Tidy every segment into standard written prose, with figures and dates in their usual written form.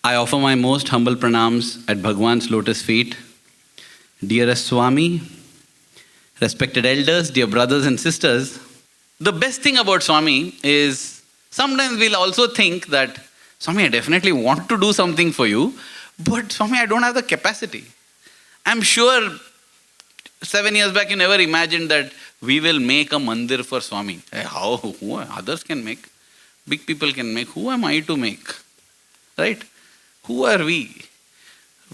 I offer my most humble pranams at Bhagwan's lotus feet. Dearest Swami, respected elders, dear brothers and sisters, the best thing about Swami is sometimes we'll also think that, Swami, I definitely want to do something for you, but Swami, I don't have the capacity. I'm sure 7 years back you never imagined that we will make a mandir for Swami. How? Who others can make? Big people can make. Who am I to make? Right? Who are we?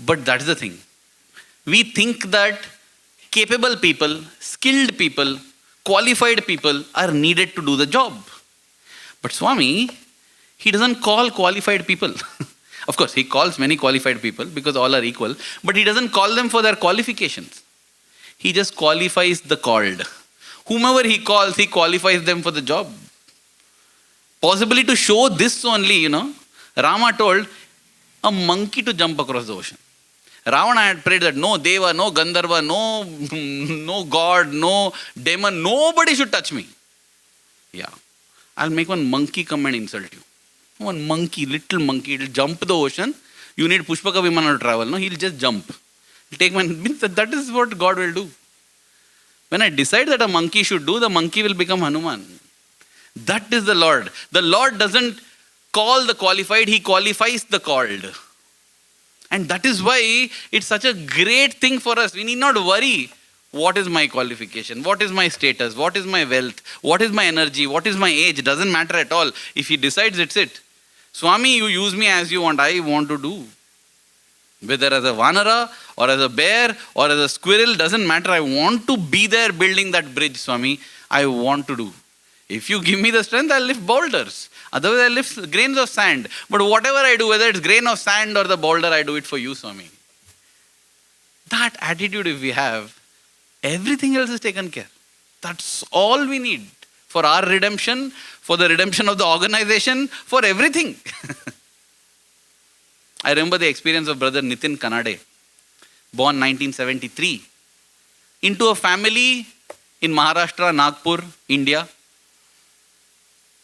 But that's the thing. We think that capable people, skilled people, qualified people are needed to do the job. But Swami, he doesn't call qualified people. Of course, he calls many qualified people because all are equal, but he doesn't call them for their qualifications. He just qualifies the called. Whomever he calls, he qualifies them for the job. Possibly to show this only, Rama told a monkey to jump across the ocean. Ravana had prayed that no Deva, no Gandharva, no God, no demon, nobody should touch me. Yeah. I'll make one monkey come and insult you. One monkey, little monkey, it'll jump the ocean. You need Pushpaka Vimana to travel, no? He'll just jump. He'll take that is what God will do. When I decide that a monkey should do, the monkey will become Hanuman. That is the Lord. The Lord doesn't call the qualified, He qualifies the called. And that is why it's such a great thing for us. We need not worry. What is my qualification? What is my status? What is my wealth? What is my energy? What is my age? It doesn't matter at all. If He decides, it's it. Swami, you use me as you want. I want to do. Whether as a Vanara or as a bear or as a squirrel, doesn't matter. I want to be there building that bridge, Swami. I want to do. If you give me the strength, I'll lift boulders. Otherwise, I'll lift grains of sand. But whatever I do, whether it's grain of sand or the boulder, I do it for you, Swami. That attitude if we have, everything else is taken care. That's all we need for our redemption, for the redemption of the organization, for everything. I remember the experience of brother Nitin Kanade, born 1973, into a family in Maharashtra, Nagpur, India.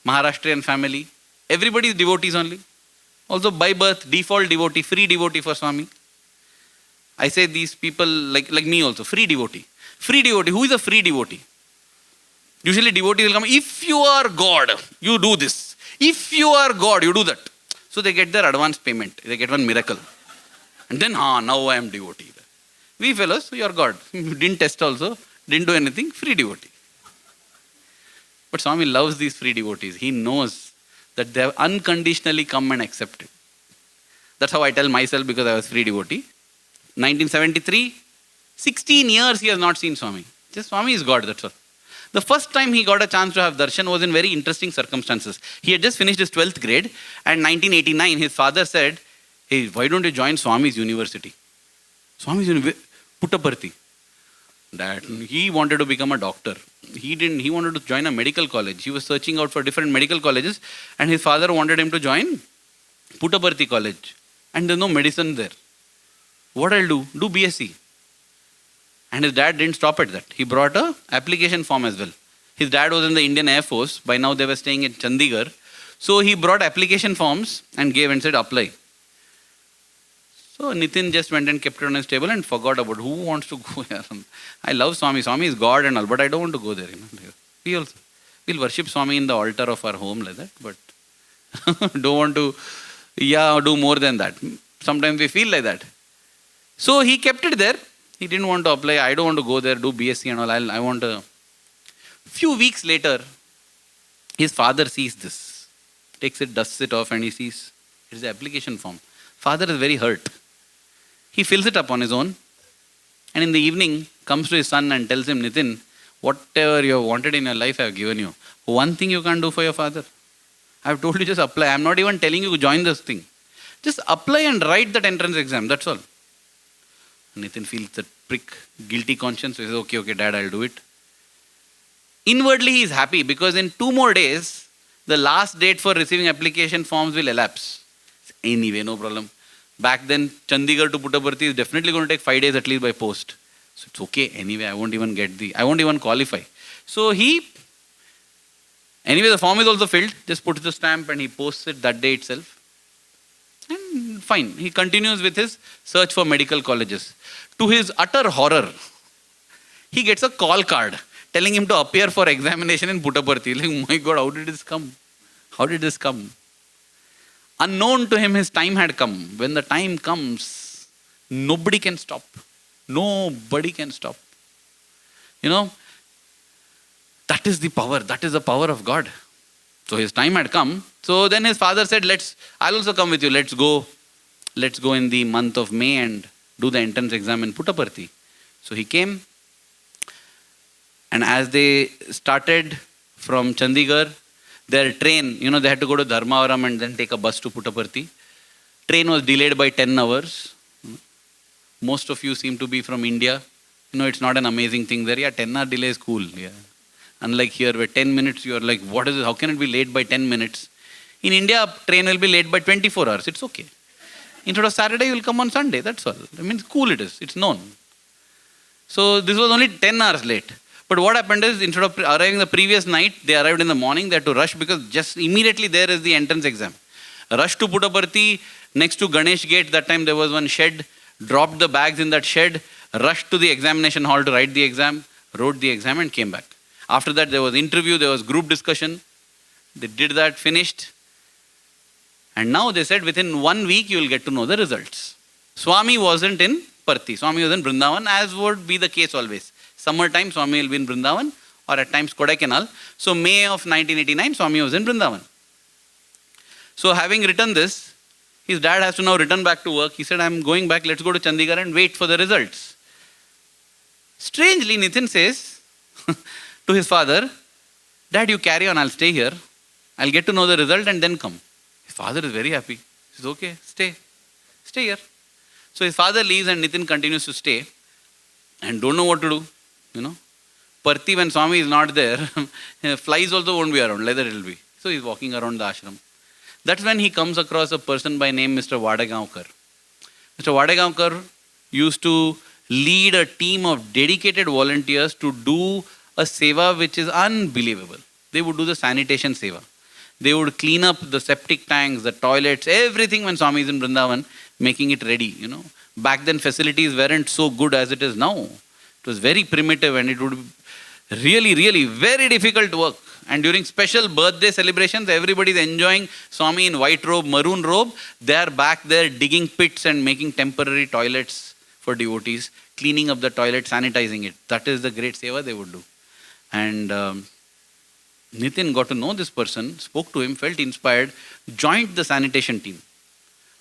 Maharashtrian family. Everybody is devotees only. Also by birth, default devotee, free devotee for Swami. I say these people like me also, free devotee. Free devotee. Who is a free devotee? Usually devotee will come, if you are God, you do this. If you are God, you do that. So they get their advance payment. They get one miracle. And then, now I am devotee. We fellows, you are God. Didn't test also, didn't do anything, free devotee. But Swami loves these free devotees. He knows that they have unconditionally come and accepted. That's how I tell myself because I was free devotee. 1973, 16 years he has not seen Swami. Just Swami is God, that's all. The first time he got a chance to have darshan was in very interesting circumstances. He had just finished his 12th grade and 1989 his father said, hey, why don't you join Swami's university? Swami's university, Puttaparthi. That he wanted to become a doctor. He wanted to join a medical college. He was searching out for different medical colleges and his father wanted him to join Puttaparthi college. And there's no medicine there. What I'll do? Do BSc. And his dad didn't stop at that. He brought a application form as well. His dad was in the Indian Air Force. By now they were staying in Chandigarh. So he brought application forms and gave and said apply. So Nitin just went and kept it on his table and forgot about who wants to go here. I love Swami. Swami is God and all, but I don't want to go there. We'll worship Swami in the altar of our home like that, but don't want to, do more than that. Sometimes we feel like that. So he kept it there. He didn't want to apply. I don't want to go there, do BSc and all. I want to. Few weeks later, his father sees this. Takes it, dusts it off and he sees it is the application form. Father is very hurt. He fills it up on his own and in the evening comes to his son and tells him, Nitin, whatever you have wanted in your life I have given you. One thing you can't do for your father. I have told you just apply. I am not even telling you to join this thing. Just apply and write that entrance exam. That's all. Nitin feels that prick, guilty conscience. So he says, okay, dad, I'll do it. Inwardly he is happy because in 2 more days, the last date for receiving application forms will elapse. Anyway, no problem. Back then, Chandigarh to Puttaparthi is definitely going to take 5 days at least by post. So it's okay. Anyway, I won't even qualify. So anyway, the form is also filled. Just puts the stamp and he posts it that day itself. And And fine, he continues with his search for medical colleges. To his utter horror, he gets a call card telling him to appear for examination in Puttaparthi. Like, my God, how did this come? How did this come? Unknown to him, his time had come. When the time comes, nobody can stop. Nobody can stop. You know, that is the power. That is the power of God. So his time had come. So then his father said, I'll also come with you. Let's go in the month of May and do the entrance exam in Puttaparthi. So he came. And as they started from Chandigarh, their train, they had to go to Dharmavaram and then take a bus to Puttaparthi. Train was delayed by 10 hours. Most of you seem to be from India. It's not an amazing thing there. Yeah, 10-hour delay is cool. Yeah. Unlike here, where 10 minutes, you are like, what is this? How can it be late by 10 minutes? In India, train will be late by 24 hours. It's okay. Instead of Saturday, you will come on Sunday. That's all. I mean, cool it is. It's known. So this was only 10 hours late. But what happened is, instead of arriving the previous night, they arrived in the morning. They had to rush because just immediately there is the entrance exam. Rush to Puttaparthi, next to Ganesh Gate. That time there was one shed. Dropped the bags in that shed. Rushed to the examination hall to write the exam. Wrote the exam and came back. After that, there was interview. There was group discussion. They did that, finished. And now they said within 1 week, you will get to know the results. Swami wasn't in Parthi. Swami was in Vrindavan, as would be the case always. Summertime, Swami will be in Vrindavan, or at times Kodaikanal. So May of 1989, Swami was in Vrindavan. So having written this, his dad has to now return back to work. He said, I'm going back, let's go to Chandigarh and wait for the results. Strangely, Nitin says to his father, Dad, you carry on, I'll stay here. I'll get to know the result and then come. His father is very happy. He says, okay, stay here. So his father leaves and Nitin continues to stay and don't know what to do. Parthi, when Swami is not there, flies also won't be around, leather it will be. So he's walking around the ashram. That's when he comes across a person by name Mr. Vadagaonkar. Mr. Vadagaonkar used to lead a team of dedicated volunteers to do a seva which is unbelievable. They would do the sanitation seva. They would clean up the septic tanks, the toilets, everything when Swami is in Vrindavan, making it ready. Back then facilities weren't so good as it is now. It was very primitive and it would be really, really very difficult work. And during special birthday celebrations, everybody is enjoying Swami in white robe, maroon robe. They are back there digging pits and making temporary toilets for devotees, cleaning up the toilet, sanitizing it. That is the great seva they would do. And Nitin got to know this person, spoke to him, felt inspired, joined the sanitation team.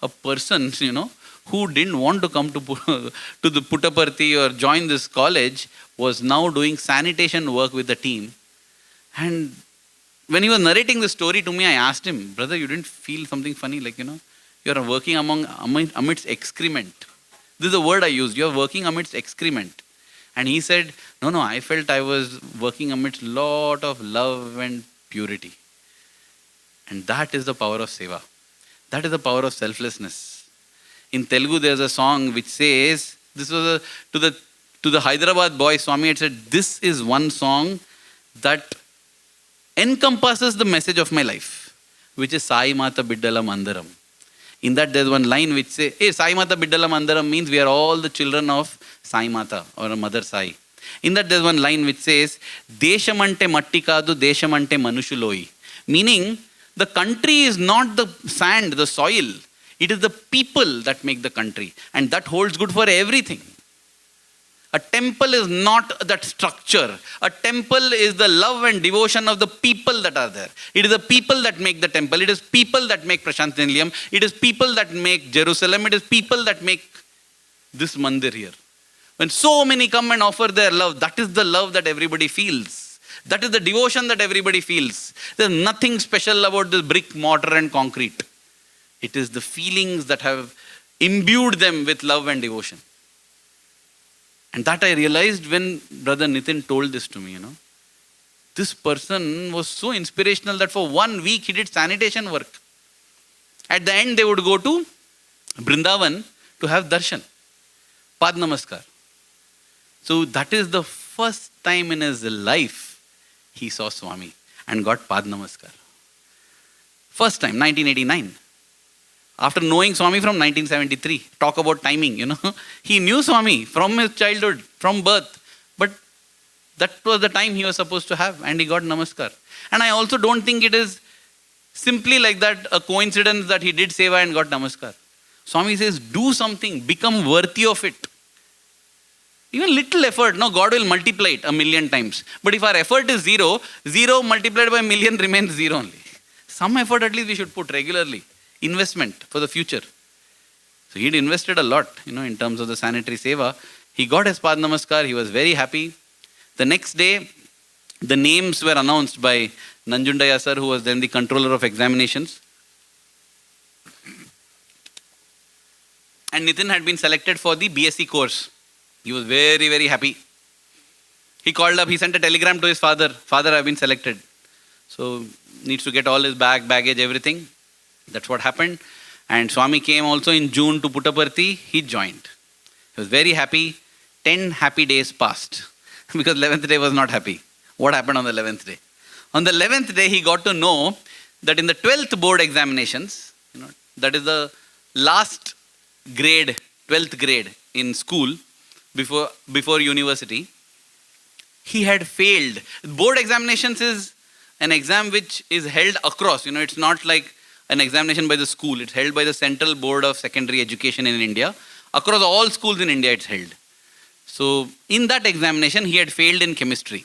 A person, who didn't want to come to the Puttaparthi or join this college was now doing sanitation work with the team. And when he was narrating the story to me, I asked him, brother, you didn't feel something funny? You are working amidst excrement. This is the word I used. You are working amidst excrement. And he said, no, I felt I was working amidst lot of love and purity. And that is the power of seva. That is the power of selflessness. In Telugu, there's a song which says, this was to the Hyderabad boy, Swami had said, this is one song that encompasses the message of my life, which is Sai Mata Biddala Mandaram. In that, there's one line which says, Sai Mata Biddala Mandaram means we are all the children of Sai Mata or a Mother Sai. In that, there's one line which says, Deshamante matti kadu, Deshamante manushuloyi. Meaning, the country is not the sand, the soil. It is the people that make the country. And that holds good for everything. A temple is not that structure. A temple is the love and devotion of the people that are there. It is the people that make the temple. It is people that make Prashant Nilayam. It is people that make Jerusalem. It is people that make this mandir here. When so many come and offer their love, that is the love that everybody feels. That is the devotion that everybody feels. There's nothing special about this brick, mortar and concrete. It is the feelings that have imbued them with love and devotion. And that I realized when Brother Nitin told this to me, This person was so inspirational that for 1 week he did sanitation work. At the end, they would go to Vrindavan to have darshan. Pad Namaskar. So that is the first time in his life he saw Swami and got Pad Namaskar. First time, 1989. After knowing Swami from 1973, talk about timing, He knew Swami from his childhood, from birth. But that was the time he was supposed to have, and he got namaskar. And I also don't think it is simply like that, a coincidence that he did seva and got namaskar. Swami says, do something, become worthy of it. Even little effort, God will multiply it 1,000,000 times. But if our effort is zero, zero multiplied by 1,000,000 remains zero only. Some effort at least we should put regularly. Investment for the future. So he'd invested a lot, in terms of the sanitary seva. He got his Pad Namaskar, he was very happy. The next day, the names were announced by Nanjundaya sir, who was then the controller of examinations. And Nitin had been selected for the BSc course. He was very, very happy. He called up, he sent a telegram to his father. Father, I've been selected. So, needs to get all his baggage, everything. That's what happened. And Swami came also in June to Puttaparthi. He joined. He was very happy. 10 happy days passed. Because 11th day was not happy. What happened on the 11th day? On the 11th day, he got to know that in the 12th board examinations, that is the last grade, 12th grade in school before university, he had failed. Board examinations is an exam which is held across. It's not like an examination by the school. It's held by the Central Board of Secondary Education in India. Across all schools in India, it's held. So, in that examination, he had failed in chemistry,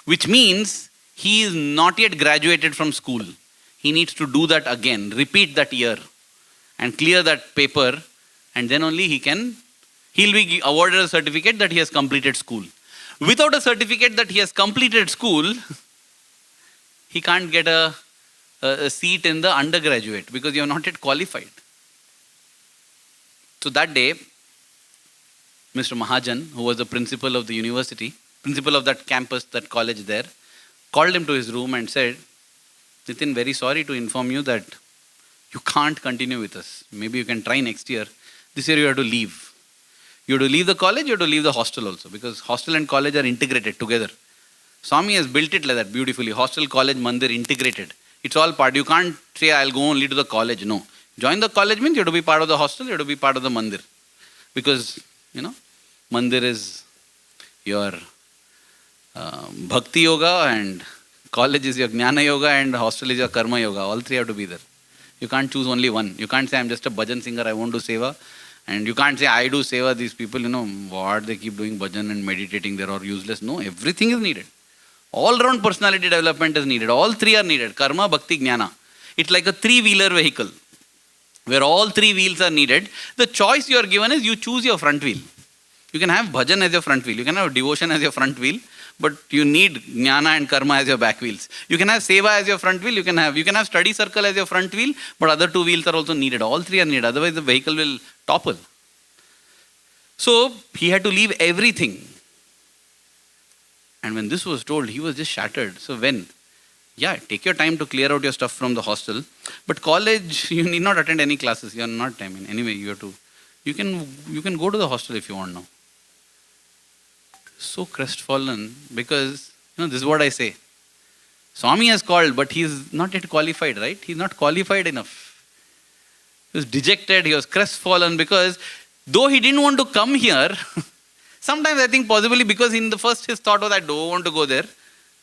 which means he is not yet graduated from school. He needs to do that again, repeat that year and clear that paper, and then only he'll be awarded a certificate that he has completed school. Without a certificate that he has completed school, he can't get a seat in the undergraduate because you are not yet qualified. So that day, Mr. Mahajan, who was the principal of the university, principal of that campus, that college there, called him to his room and said, Nitin, very sorry to inform you that you can't continue with us. Maybe you can try next year. This year you have to leave. You have to leave the college, you have to leave the hostel also, because hostel and college are integrated together. Swami has built it like that beautifully. Hostel, college, mandir integrated. It's all part. You can't say, I'll go only to the college. No. Join the college means you have to be part of the hostel, you have to be part of the mandir. Because, mandir is your bhakti yoga, and college is your jnana yoga, and hostel is your karma yoga. All three have to be there. You can't choose only one. You can't say, I'm just a bhajan singer, I won't do seva. And you can't say, I do seva. These people, what they keep doing bhajan and meditating, they're all useless. No, everything is needed. All round personality development is needed. All three are needed. Karma, bhakti, jnana. It's like a three-wheeler vehicle where all three wheels are needed. The choice you are given is you choose your front wheel. You can have bhajan as your front wheel. You can have devotion as your front wheel. But you need jnana and karma as your back wheels. You can have seva as your front wheel. You can have study circle as your front wheel. But other two wheels are also needed. All three are needed. Otherwise the vehicle will topple. So he had to leave everything. And when this was told, he was just shattered. So take your time to clear out your stuff from the hostel. But college, you need not attend any classes. You are not, anyway, you have to. You can go to the hostel if you want now. So crestfallen, because, this is what I say. Swami has called, but he is not yet qualified, right? He is not qualified enough. He was dejected, he was crestfallen, because though he didn't want to come here, sometimes I think possibly because in the first his thought was, I don't want to go there.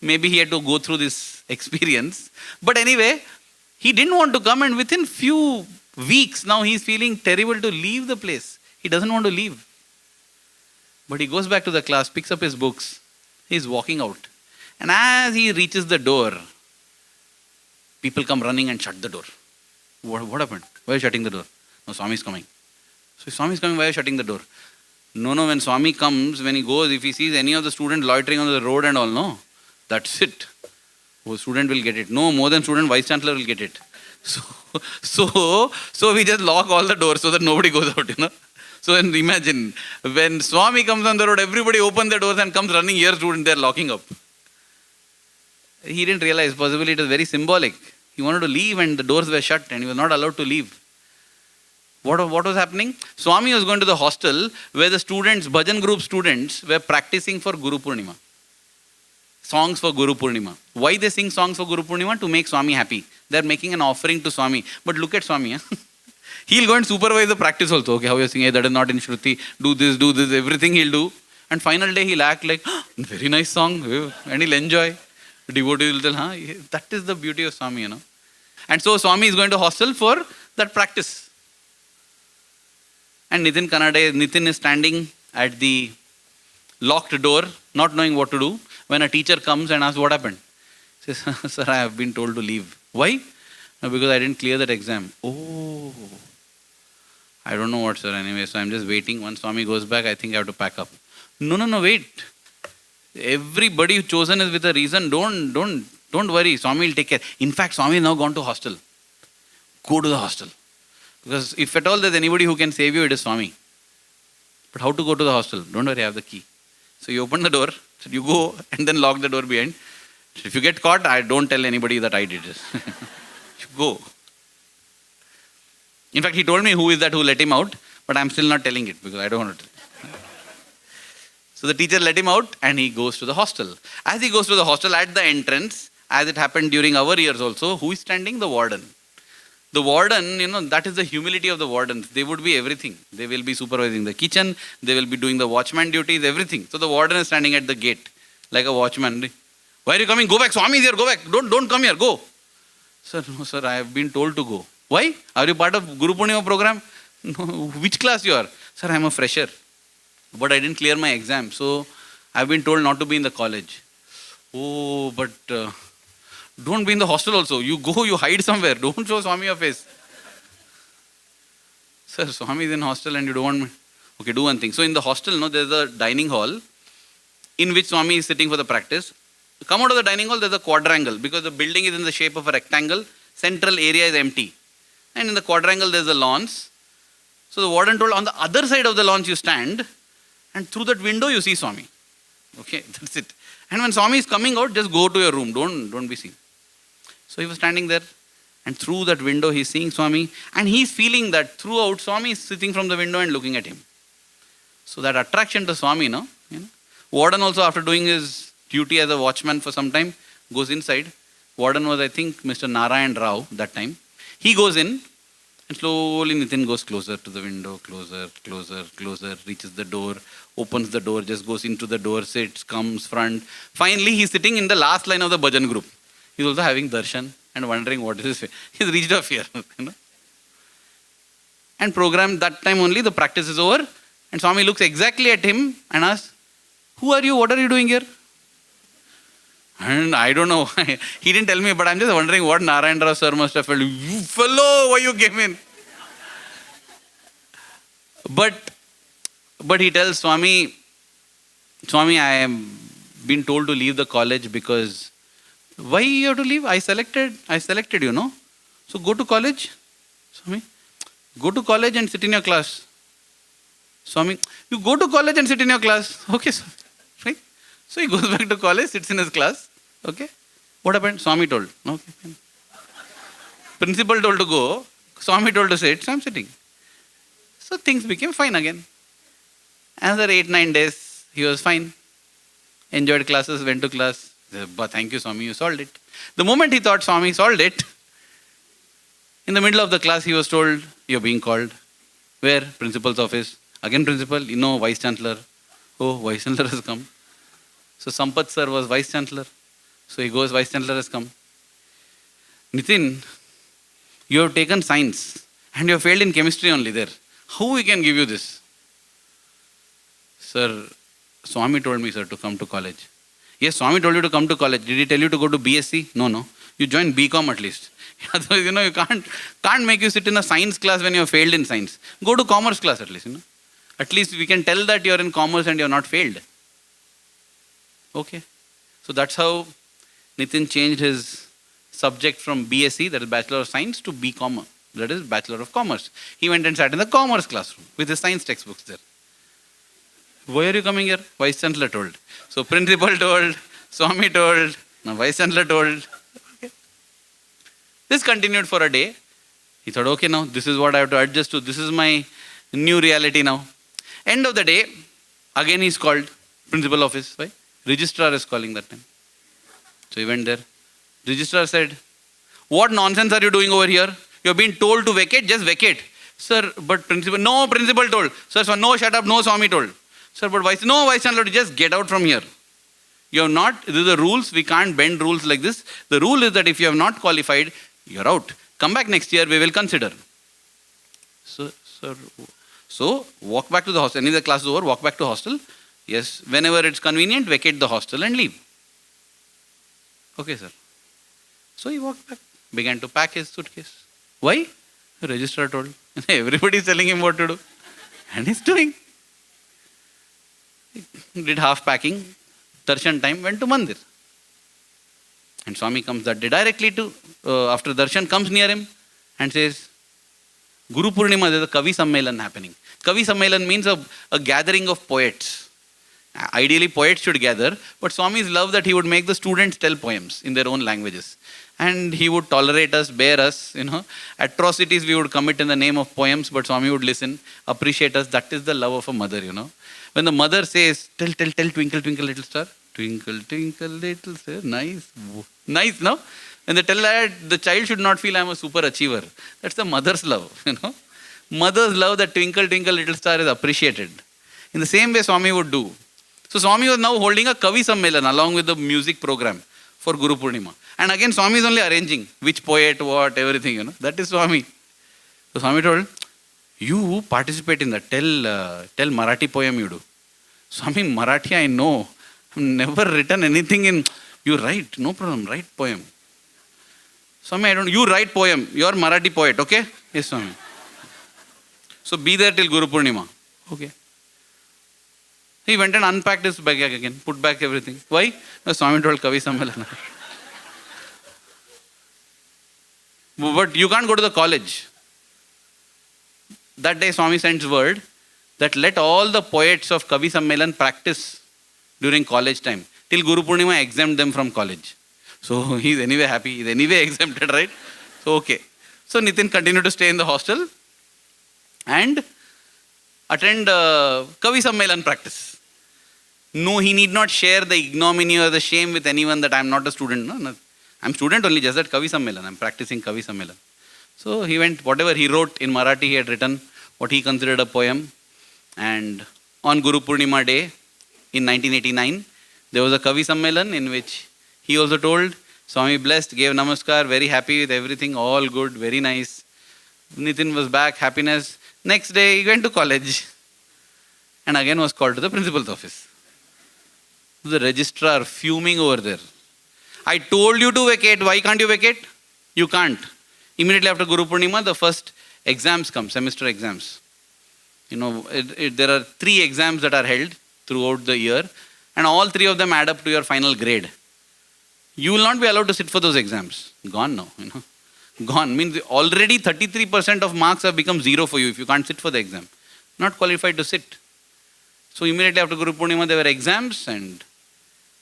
Maybe he had to go through this experience. But anyway, he didn't want to come, and within few weeks now he is feeling terrible to leave the place. He doesn't want to leave. But he goes back to the class, picks up his books. He is walking out. And as he reaches the door, people come running and shut the door. What happened? Why are you shutting the door? No, Swami is coming. So Swami is coming, why are you shutting the door? No, when Swami comes, when he goes, if he sees any of the students loitering on the road and all, no, that's it. Oh, student will get it. No, more than student, Vice Chancellor will get it. So we just lock all the doors so that nobody goes out, So imagine, when Swami comes on the road, everybody opens the doors and comes running, here students, they're locking up. He didn't realize, possibly it was very symbolic. He wanted to leave and the doors were shut and he was not allowed to leave. What was happening? Swami was going to the hostel where the students, bhajan group students, were practicing for Guru Purnima. Songs for Guru Purnima. Why they sing songs for Guru Purnima? To make Swami happy. They're making an offering to Swami. But look at Swami. He'll go and supervise the practice also. Okay, how you're singing, that is not in Shruti, do this, everything he'll do. And final day he'll act like, very nice song, and he'll enjoy. The devotee will tell, that is the beauty of Swami, And so Swami is going to hostel for that practice. And Nitin is standing at the locked door, not knowing what to do, when a teacher comes and asks, what happened? He says, sir, I have been told to leave. Why? No, because I didn't clear that exam. Oh, I don't know what, sir, anyway, so I'm just waiting. Once Swami goes back, I think I have to pack up. No, wait. Everybody chosen is with a reason. Don't worry. Swami will take care. In fact, Swami has now gone to hostel. Go to the hostel. Because if at all there's anybody who can save you, it is Swami. But how to go to the hostel? Don't worry, I have the key. So you open the door, so you go and then lock the door behind. If you get caught, don't tell anybody that I did this. You go. In fact, he told me who is that who let him out, but I'm still not telling it because I don't want to. So the teacher let him out and he goes to the hostel. As he goes to the hostel, at the entrance, as it happened during our years also, who is standing? The warden. The warden, that is the humility of the wardens. They would be everything. They will be supervising the kitchen. They will be doing the watchman duties, everything. So the warden is standing at the gate like a watchman. Why are you coming? Go back. Swami is here. Go back. Don't come here. Go. Sir, no, sir, I have been told to go. Why? Are you part of Guru Purnima program? No. Which class you are? Sir, I am a fresher. But I didn't clear my exam. So I've been told not to be in the college. Oh, but don't be in the hostel also. You go, you hide somewhere. Don't show Swami your face. Sir, Swami is in hostel and you don't want me. Okay, do one thing. So in the hostel, there's a dining hall in which Swami is sitting for the practice. Come out of the dining hall, there's a quadrangle because the building is in the shape of a rectangle. Central area is empty. And in the quadrangle, there's the lawns. So the warden told, on the other side of the lawns you stand and through that window you see Swami. Okay, that's it. And when Swami is coming out, just go to your room. Don't be seen. So he was standing there and through that window he's seeing Swami and he's feeling that throughout Swami is sitting from the window and looking at him. So that attraction to Swami, Warden also, after doing his duty as a watchman for some time, goes inside. Warden was, I think, Mr. Narayan Rao that time. He goes in and slowly Nitin goes closer to the window, closer, reaches the door, opens the door, just goes into the door, sits, comes front. Finally, he's sitting in the last line of the bhajan group. He's also having darshan and wondering what is his fate. He's reached off here. And program, that time only, the practice is over. And Swami looks exactly at him and asks, who are you? What are you doing here? And I don't know. He didn't tell me, but I'm just wondering what Narayan Rao sir must have felt. You fellow, why you came in? But he tells Swami, I am been told to leave the college because, why you have to leave? I selected, So go to college. Swami, go to college and sit in your class. Swami, you go to college and sit in your class. Okay, Swami. Right? So he goes back to college, sits in his class. Okay. What happened? Swami told. Okay. Principal told to go. Swami told to sit. So I'm sitting. So things became fine again. Another 8-9 days, he was fine. Enjoyed classes, went to class. But thank you, Swami, you solved it. The moment he thought Swami solved it, in the middle of the class, he was told, you're being called. Where? Principal's office. Again, principal, Vice Chancellor. Oh, Vice Chancellor has come. So Sampath sir was Vice Chancellor. So he goes, Vice Chancellor has come. Nitin, you have taken science and you have failed in chemistry only there. How we can give you this? Sir, Swami told me, sir, to come to college. Yes, Swami told you to come to college. Did he tell you to go to BSc? No. You join BCom at least. Otherwise, you can't make you sit in a science class when you have failed in science. Go to commerce class at least, At least we can tell that you are in commerce and you have not failed. Okay. So that's how Nitin changed his subject from BSc, that is Bachelor of Science, to BCom, that is Bachelor of Commerce. He went and sat in the commerce classroom with his science textbooks there. Why are you coming here? Vice Chancellor told. So Principal told, Swami told, now Vice Chancellor told. Okay. This continued for a day. He thought, okay, now this is what I have to adjust to. This is my new reality now. End of the day, again he's called. Principal office. Why? Registrar is calling that time. So he went there. Registrar said, what nonsense are you doing over here? You're being told to vacate, just vacate. Sir, but principal, no, principal told. Sir, so no, shut up, no, Swami told. Sir, but vice, no, vice chancellor, just get out from here. You have not, these are the rules, we can't bend rules like this. The rule is that if you have not qualified, you're out. Come back next year, we will consider. So walk back to the hostel. Any of the class is over, walk back to hostel. Yes, whenever it's convenient, vacate the hostel and leave. Okay, sir. So he walked back, began to pack his suitcase. Why? The registrar told. Everybody is telling him what to do. And he's doing. He did half packing. Darshan time, went to Mandir. And Swami comes that day directly to, after Darshan, comes near him and says, Guru Purnima, there's a Kavi Sammelan happening. Kavi Sammelan means a gathering of poets. Ideally, poets should gather, but Swami's love that he would make the students tell poems in their own languages. And he would tolerate us, bear us, atrocities we would commit in the name of poems, but Swami would listen, appreciate us. That is the love of a mother, When the mother says, tell, twinkle, twinkle, little star. Twinkle, twinkle, little star. Nice. Nice, no? When they tell that, the child should not feel I'm a super achiever. That's the mother's love, Mother's love, that twinkle, twinkle, little star is appreciated. In the same way, Swami would do. So Swami was now holding a Kavi Sammelan along with the music program for Guru Purnima. And again, Swami is only arranging which poet, what, everything, That is Swami. So Swami told, you participate in that. Tell Marathi poem you do. Swami, Marathi I know. I've never written anything in... You write, no problem, write poem. Swami, I don't... You write poem. You're Marathi poet, okay? Yes, Swami. So be there till Guru Purnima. Okay. He went and unpacked his bag again, put back everything. Why? No, Swami told Kavi Sammelana. But you can't go to the college. That day Swami sends word that let all the poets of Kavi Sammelan practice during college time. Till Guru Purnima exempt them from college. So he's anyway happy, he's anyway exempted, right? So okay. So Nitin continued to stay in the hostel and attend Kavi Sammelan practice. No, he need not share the ignominy or the shame with anyone that I'm not a student. No. I'm student only, just that Kavi Sammelan. I'm practicing Kavi Sammelan. So he went, whatever he wrote in Marathi, he had written what he considered a poem. And on Guru Purnima day in 1989, there was a Kavi Sammelan in which he also told, Swami blessed, gave namaskar, very happy with everything, all good, very nice. Nitin was back, happiness. Next day he went to college and again was called to the principal's office. The registrar fuming over there. I told you to vacate. Why can't you vacate? You can't. Immediately after Guru Purnima, the first exams come, semester exams. There are 3 exams that are held throughout the year and all 3 of them add up to your final grade. You will not be allowed to sit for those exams. Gone now, Gone. Means already 33% of marks have become 0 for you if you can't sit for the exam. Not qualified to sit. So immediately after Guru Purnima, there were exams and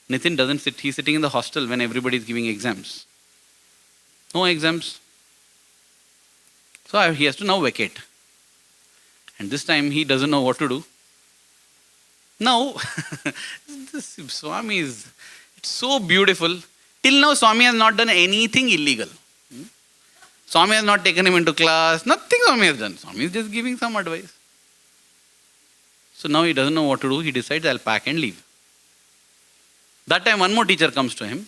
Nitin doesn't sit. He's sitting in the hostel when everybody is giving exams. No exams. So he has to now vacate. And this time he doesn't know what to do. Now, this Swami it's so beautiful. Till now, Swami has not done anything illegal. Swami has not taken him into class. Nothing Swami has done. Swami is just giving some advice. So now he doesn't know what to do. He decides, I'll pack and leave. That time one more teacher comes to him.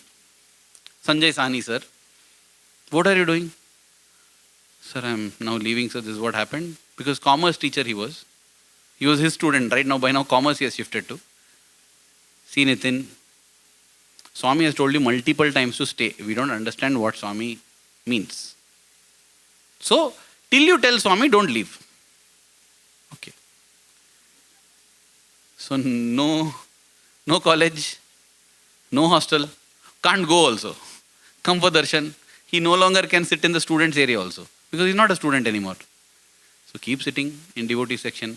Sanjay Sahni sir. What are you doing? Sir, I'm now leaving, sir. This is what happened. Because commerce teacher he was. He was his student. Right now, by now, commerce he has shifted to. See, Nitin, Swami has told you multiple times to stay. We don't understand what Swami means. So, till you tell Swami, don't leave. Okay. So, no college, no hostel, can't go also. Come for darshan. He no longer can sit in the students' area also. Because he's not a student anymore. So, keep sitting in devotee section.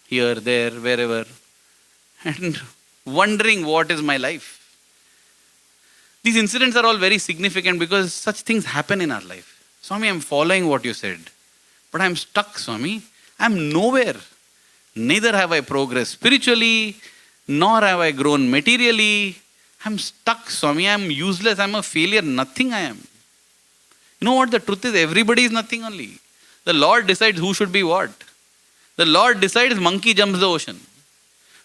Here, there, wherever. And wondering what is my life. These incidents are all very significant because such things happen in our life. Swami, I'm following what you said. But I'm stuck, Swami. I'm nowhere. Neither have I progressed spiritually, nor have I grown materially. I'm stuck, Swami. I'm useless. I'm a failure. Nothing I am. You know what the truth is? Everybody is nothing only. The Lord decides who should be what. The Lord decides monkey jumps the ocean.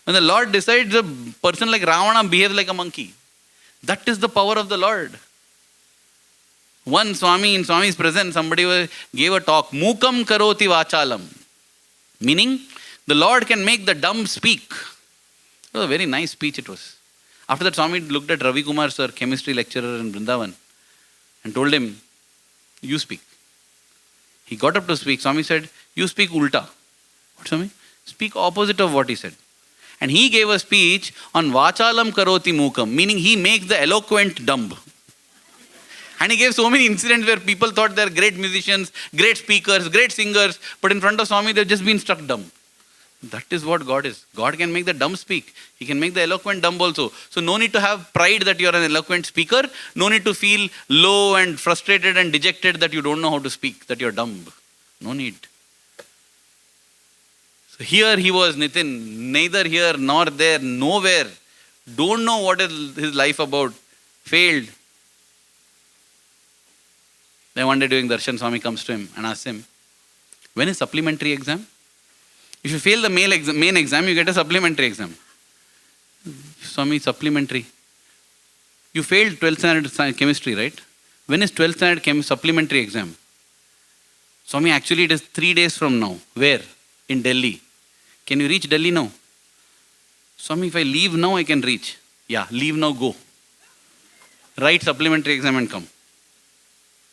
When the Lord decides a person like Ravana behaves like a monkey. That is the power of the Lord. One Swami, in Swami's presence, somebody gave a talk, Mukam karoti vachalam. Meaning, the Lord can make the dumb speak. It was a very nice speech it was. After that, Swami looked at Ravi Kumar sir, chemistry lecturer in Vrindavan, and told him, you speak. He got up to speak. Swami said, you speak ulta. What, Swami? Speak opposite of what he said. And he gave a speech on Vachalam Karoti Mukam, meaning he makes the eloquent dumb. And he gave so many incidents where people thought they're great musicians, great speakers, great singers, but in front of Swami they've just been struck dumb. That is what God is. God can make the dumb speak. He can make the eloquent dumb also. So no need to have pride that you're an eloquent speaker. No need to feel low and frustrated and dejected that you don't know how to speak, that you're dumb. No need. So here he was, Nitin, neither here nor there, nowhere. Don't know what is his life about. Failed. Then one day during darshan, Swami comes to him and asks him, when is supplementary exam? If you fail the main exam, you get a supplementary exam. Swami, supplementary. You failed 12th standard chemistry, right? When is 12th standard supplementary exam? Swami, actually it is 3 days from now. Where? In Delhi. Can you reach Delhi now? Swami, if I leave now, I can reach. Yeah, leave now, go. Write supplementary exam and come.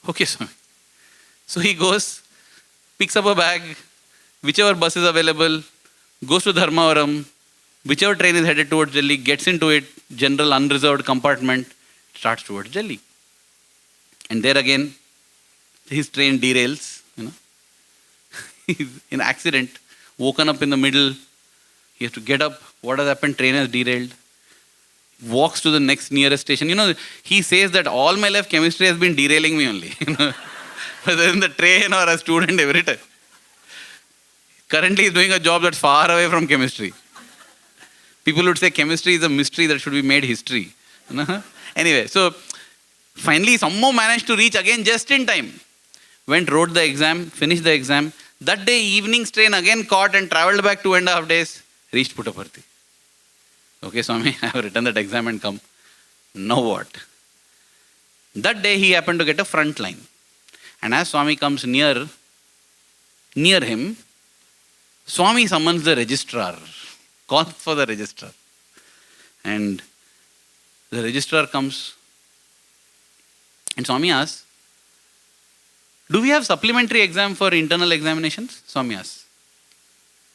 Okay, Swami. So he goes, picks up a bag, whichever bus is available, goes to Dharmavaram, whichever train is headed towards Delhi, gets into it, general unreserved compartment, starts towards Delhi. And there again, his train derails, He's in accident, woken up in the middle, he has to get up, what has happened, train has derailed. Walks to the next nearest station. He says that all my life chemistry has been derailing me only. Whether in the train or a student every time. Currently he's doing a job that's far away from chemistry. People would say chemistry is a mystery that should be made history. Anyway, so finally somehow managed to reach again just in time. Went, wrote the exam, finished the exam. That day evening's train again caught and travelled back 2.5 days. Reached Puttaparthi. Okay, Swami, I have written that exam and come. Now what? That day he happened to get a front line. And as Swami comes near him, Swami summons the registrar, calls for the registrar. And the registrar comes and Swami asks, do we have supplementary exam for internal examinations? Swami asks.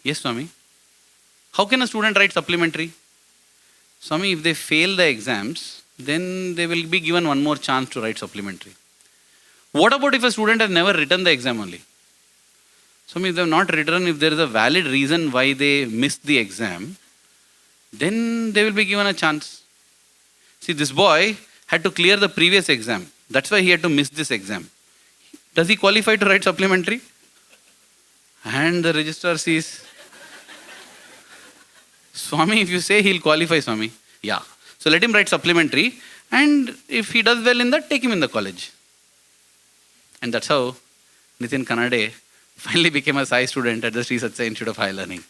Yes, Swami. How can a student write supplementary? Swami, if they fail the exams, then they will be given one more chance to write supplementary. What about if a student has never written the exam only? Swami, if they have not written, if there is a valid reason why they missed the exam, then they will be given a chance. See, this boy had to clear the previous exam. That's why he had to miss this exam. Does he qualify to write supplementary? And the registrar sees, Swami, if you say he'll qualify, Swami. Yeah. So let him write supplementary, and if he does well in that, take him in the college. And that's how Nitin Kanade finally became a Sai student at the Sathya Sai Institute of Higher Learning.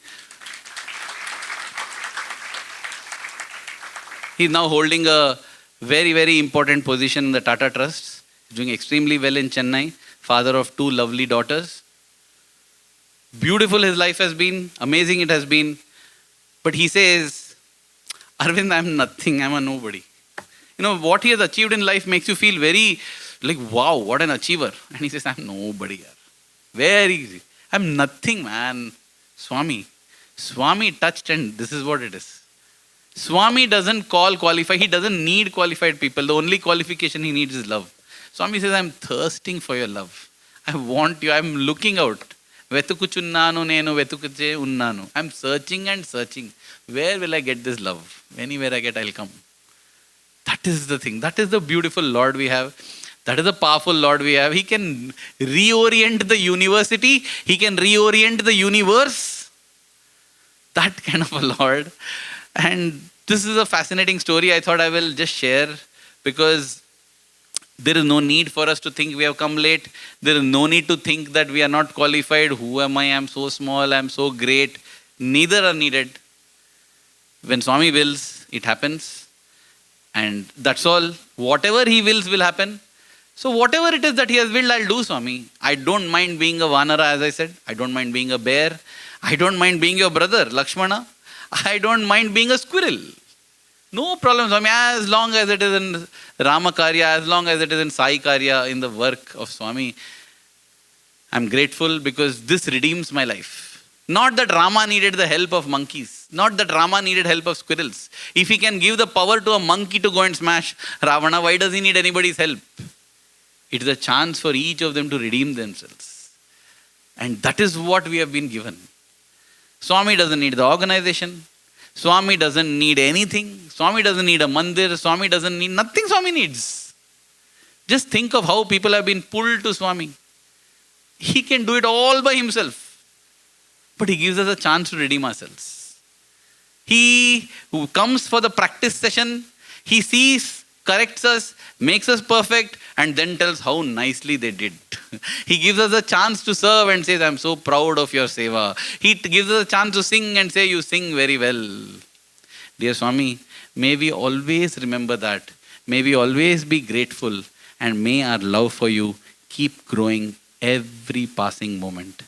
He's now holding a very, very important position in the Tata Trust. He's doing extremely well in Chennai, father of 2 lovely daughters. Beautiful his life has been, amazing it has been. But he says, Arvind, I'm nothing, I'm a nobody. What he has achieved in life makes you feel very like, wow, what an achiever. And he says, I'm nobody. Very easy. I'm nothing, man. Swami touched, and this is what it is. Swami doesn't qualify. He doesn't need qualified people. The only qualification he needs is love. Swami says, I'm thirsting for your love. I want you. I'm looking out. Vetukuchunnanu nenu vetukuche unnanu. I'm searching and searching. Where will I get this love? Anywhere I get, I'll come. That is the thing. That is the beautiful Lord we have. That is the powerful Lord we have. He can reorient the university. He can reorient the universe. That kind of a Lord. And this is a fascinating story I thought I will just share, because There is no need for us to think we have come late. There is no need to think that we are not qualified. Who am I? I am so small. I am so great. Neither are needed. When Swami wills, it happens. And that's all. Whatever he wills will happen. So whatever it is that he has willed, I'll do, Swami. I don't mind being a Vanara, as I said. I don't mind being a bear. I don't mind being your brother, Lakshmana. I don't mind being a squirrel. No problem, Swami. As long as it is in Rama Karya, as long as it is in Sai Karya, in the work of Swami, I'm grateful because this redeems my life. Not that Rama needed the help of monkeys. Not that Rama needed help of squirrels. If he can give the power to a monkey to go and smash Ravana, why does he need anybody's help? It is a chance for each of them to redeem themselves. And that is what we have been given. Swami doesn't need the organization. Swami doesn't need anything. Swami doesn't need a mandir. Swami doesn't need nothing. Swami needs. Just think of how people have been pulled to Swami. He can do it all by himself. But he gives us a chance to redeem ourselves. He who comes for the practice session, he sees, corrects us, makes us perfect, and then tells how nicely they did. He gives us a chance to serve and says, I'm so proud of your seva. He gives us a chance to sing and say, you sing very well. Dear Swami, may we always remember that. May we always be grateful, and may our love for you keep growing every passing moment.